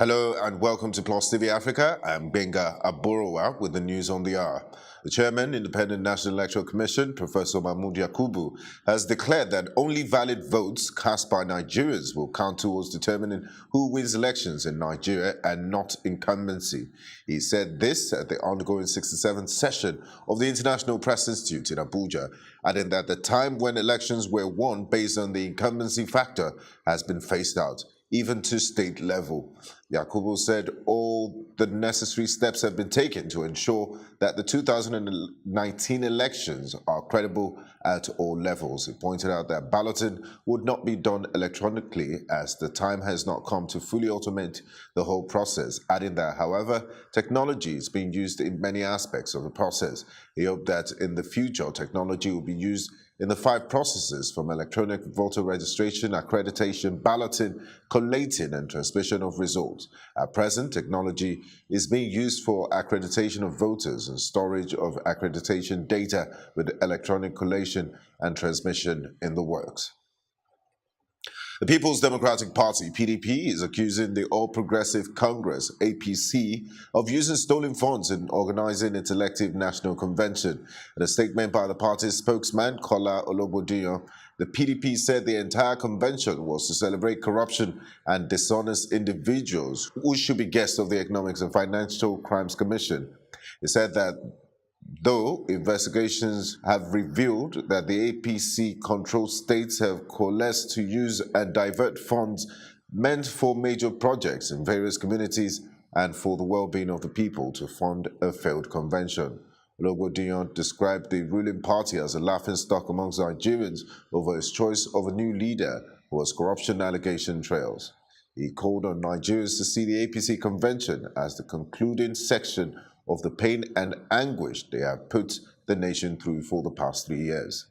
Hello and welcome to Plus TV Africa. I'm Benga Aborowa with the news on the hour. The chairman, Independent National Electoral Commission, Professor Mahmoud Yakubu, has declared that only valid votes cast by Nigerians will count towards determining who wins elections in Nigeria and not incumbency. He said this at the ongoing 67th session of the International Press Institute in Abuja, adding that the time when elections were won based on the incumbency factor has been phased out, even to state level. Yakubu said all the necessary steps have been taken to ensure that the 2019 elections are credible at all levels. He pointed out that balloting would not be done electronically as the time has not come to fully automate the whole process, adding that, however, technology is being used in many aspects of the process. He hoped that in the future, technology will be used in the 5 processes from electronic voter registration, accreditation, balloting, collating, and transmission of results. At present, technology is being used for accreditation of voters and storage of accreditation data with electronic collation and transmission in the works. The People's Democratic Party, PDP, is accusing the All Progressive Congress, APC, of using stolen funds in organizing its elective national convention. In a statement by the party's spokesman, Kola Olobodiyan, the PDP said the entire convention was to celebrate corruption and dishonest individuals who should be guests of the Economics and Financial Crimes Commission. It said that though investigations have revealed that the APC-controlled states have coalesced to use and divert funds meant for major projects in various communities and for the well-being of the people to fund a failed convention. Bourdain described the ruling party as a laughingstock amongst Nigerians over its choice of a new leader who has corruption allegation trails. He called on Nigerians to see the APC convention as the concluding section of the pain and anguish they have put the nation through for the past 3 years.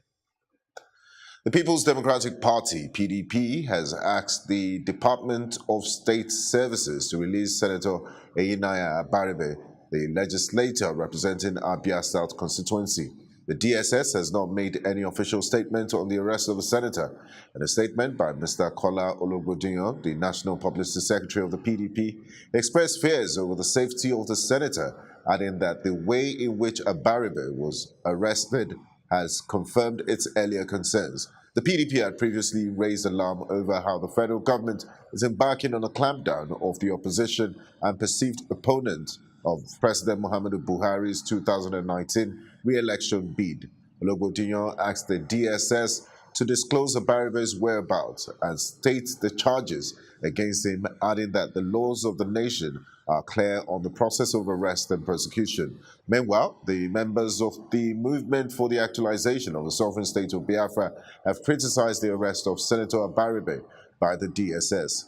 The People's Democratic Party, PDP, has asked the Department of State Services to release Senator Eyinaya Abaribe, the legislator representing Abia South constituency. The DSS has not made any official statement on the arrest of the senator. In a statement by Mr. Kola Olobodiyan, the National Publicity Secretary of the PDP, expressed fears over the safety of the senator, adding that the way in which Abaribe was arrested has confirmed its earlier concerns. The PDP had previously raised alarm over how the federal government is embarking on a clampdown of the opposition and perceived opponents of President Muhammadu Buhari's 2019 re-election bid. Olobodiyan asked the DSS to disclose Abaribe's whereabouts and state the charges against him, adding that the laws of the nation are clear on the process of arrest and persecution. Meanwhile, the members of the Movement for the Actualization of the Sovereign State of Biafra have criticized the arrest of Senator Abaribe by the DSS.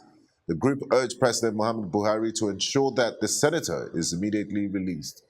The group urged President Muhammadu Buhari to ensure that the senator is immediately released.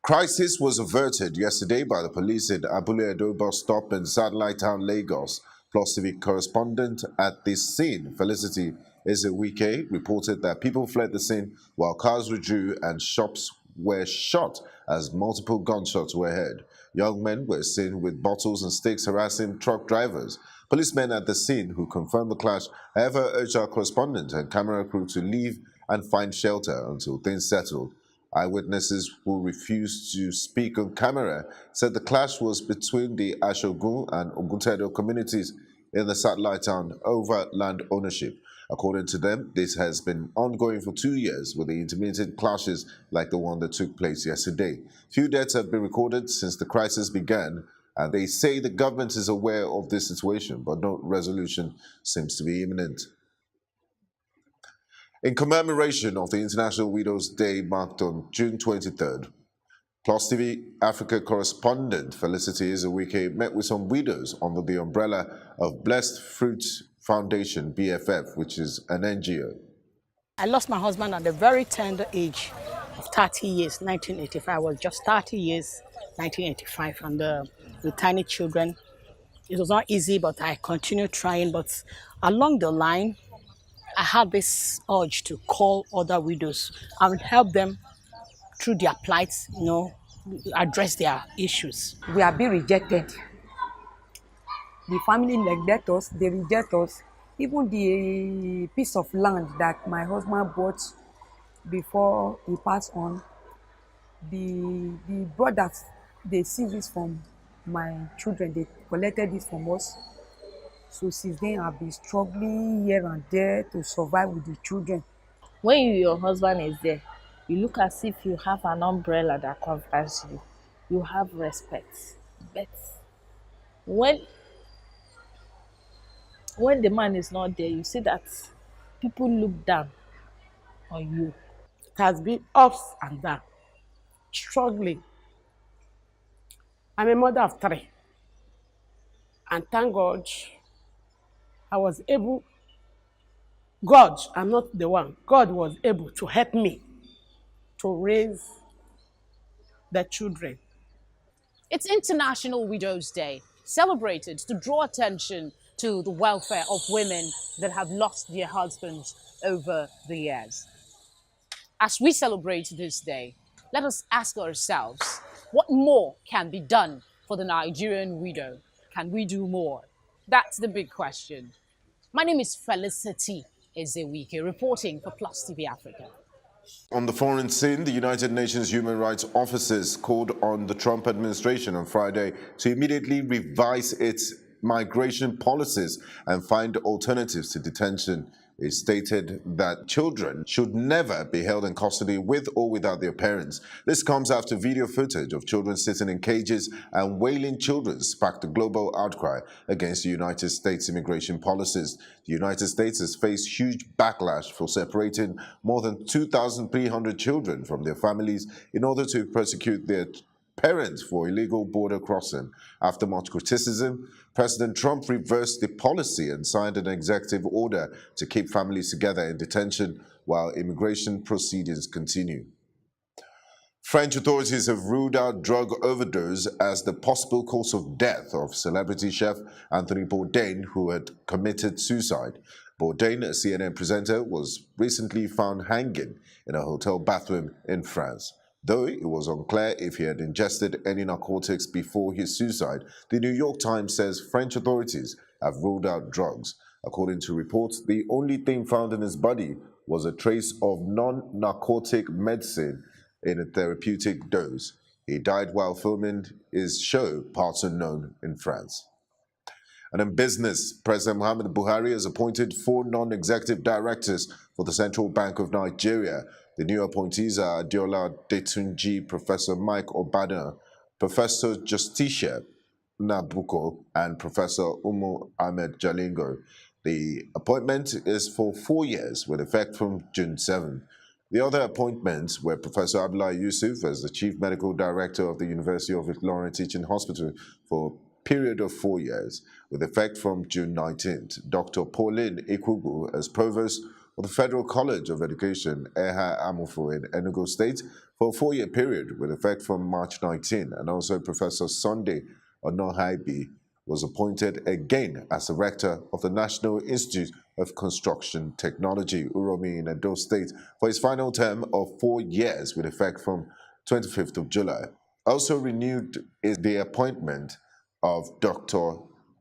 Crisis was averted yesterday by the police in Abule Edo bus stop in Satellite Town, Lagos. Plus TV correspondent at the scene, Felicity Ezewike, reported that people fled the scene while cars withdrew and shops were shot as multiple gunshots were heard. Young men were seen with bottles and sticks harassing truck drivers. Policemen at the scene who confirmed the clash, however, urged our correspondent and camera crew to leave and find shelter until things settled. Eyewitnesses who refused to speak on camera said the clash was between the Ashogun and Oguntedo communities in the satellite town over land ownership. According to them, this has been ongoing for 2 years with the intermittent clashes like the one that took place yesterday. Few deaths have been recorded since the crisis began, and they say the government is aware of this situation, but no resolution seems to be imminent. In commemoration of the International Widows' Day marked on June 23rd, Plus TV Africa correspondent Felicity Ezewike met with some widows under the umbrella of Blessed Fruits Foundation, BFF, which is an NGO. I lost my husband at a very tender age of 30 years, 1985. I was just 30 years, 1985, and with tiny children. It was not easy, but I continued trying. But along the line, I had this urge to call other widows and help them through their plights, address their issues. We are being rejected. The family neglect us, they reject us. Even the piece of land that my husband bought before he passed on, the brothers, they seized it from my children. They collected it from us. So since then, I've been struggling here and there to survive with the children. When your husband is there, you look as if you have an umbrella that covers you. You have respect. But when when the man is not there, you see that people look down on you. It has been ups and downs, struggling. I'm a mother of three, and thank God I was able, God, I'm not the one, God was able to help me to raise the children. It's International Widows' Day, celebrated to draw attention to the welfare of women that have lost their husbands over the years. As we celebrate this day, let us ask ourselves, what more can be done for the Nigerian widow? Can we do more? That's the big question. My name is Felicity Ezewike, reporting for Plus TV Africa. On the foreign scene, the United Nations Human Rights Offices called on the Trump administration on Friday to immediately revise its migration policies and find alternatives to detention. It stated that children should never be held in custody with or without their parents. This comes after video footage of children sitting in cages and wailing children sparked a global outcry against the United States immigration policies. The United States has faced huge backlash for separating more than 2,300 children from their families in order to persecute their parents for illegal border crossing. After much criticism, President Trump reversed the policy and signed an executive order to keep families together in detention while immigration proceedings continue. French authorities have ruled out drug overdose as the possible cause of death of celebrity chef Anthony Bourdain, who had committed suicide. Bourdain, a CNN presenter, was recently found hanging in a hotel bathroom in France. Though it was unclear if he had ingested any narcotics before his suicide, the New York Times says French authorities have ruled out drugs. According to reports, the only thing found in his body was a trace of non-narcotic medicine in a therapeutic dose. He died while filming his show, Parts Unknown, in France. And in business, President Muhammadu Buhari has appointed 4 non-executive directors for the Central Bank of Nigeria. The new appointees are Adiola Detunji, Professor Mike Obada, Professor Justicia Nabuko, and Professor Umu Ahmed Jalingo. The appointment is for 4 years with effect from June 7. The other appointments were Professor Abdullah Yusuf as the Chief Medical Director of the University of Ilorin Teaching Hospital for a period of 4 years, with effect from June 19th. Dr. Pauline Ikugu as Provost of the Federal College of Education, Eha Amufo in Enugu State, for a 4-year period, with effect from March 19, and also Professor Sunday Onohaibi was appointed again as the Rector of the National Institute of Construction Technology, Uromi in Edo State, for his final term of 4 years with effect from 25th of July. Also renewed is the appointment of Dr.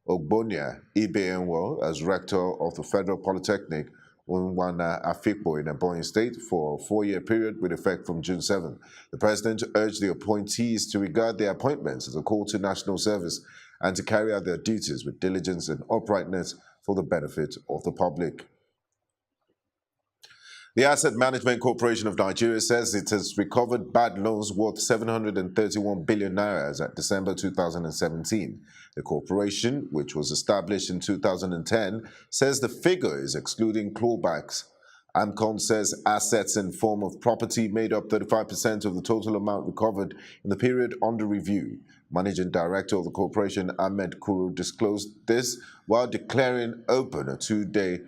Ogbonia Ibeenwo as Rector of the Federal Polytechnic, Unwana Afikpo in Ebonyi State for a 4-year period with effect from June 7. The President urged the appointees to regard their appointments as a call to national service and to carry out their duties with diligence and uprightness for the benefit of the public. The Asset Management Corporation of Nigeria says it has recovered bad loans worth 731 billion naira as at December 2017. The corporation, which was established in 2010, says the figure is excluding clawbacks. AMCON says assets in form of property made up 35% of the total amount recovered in the period under review. Managing Director of the corporation, Ahmed Kuru, disclosed this while declaring open a 2-day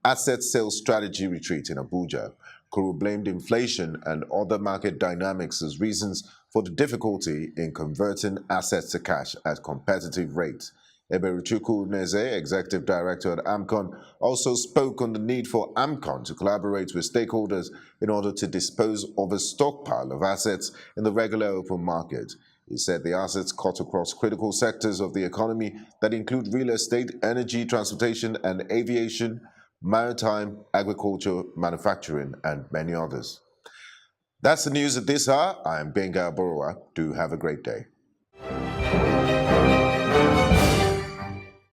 asset sales strategy retreat in Abuja. Kuru blamed inflation and other market dynamics as reasons for the difficulty in converting assets to cash at competitive rates. Eberuchukwu Neze, Executive Director at AMCON, also spoke on the need for AMCON to collaborate with stakeholders in order to dispose of a stockpile of assets in the regular open market. He said the assets cut across critical sectors of the economy that include real estate, energy, transportation and aviation, maritime, agriculture, manufacturing, and many others. That's the news at this hour. I'm Benga Borowa. Do have a great day.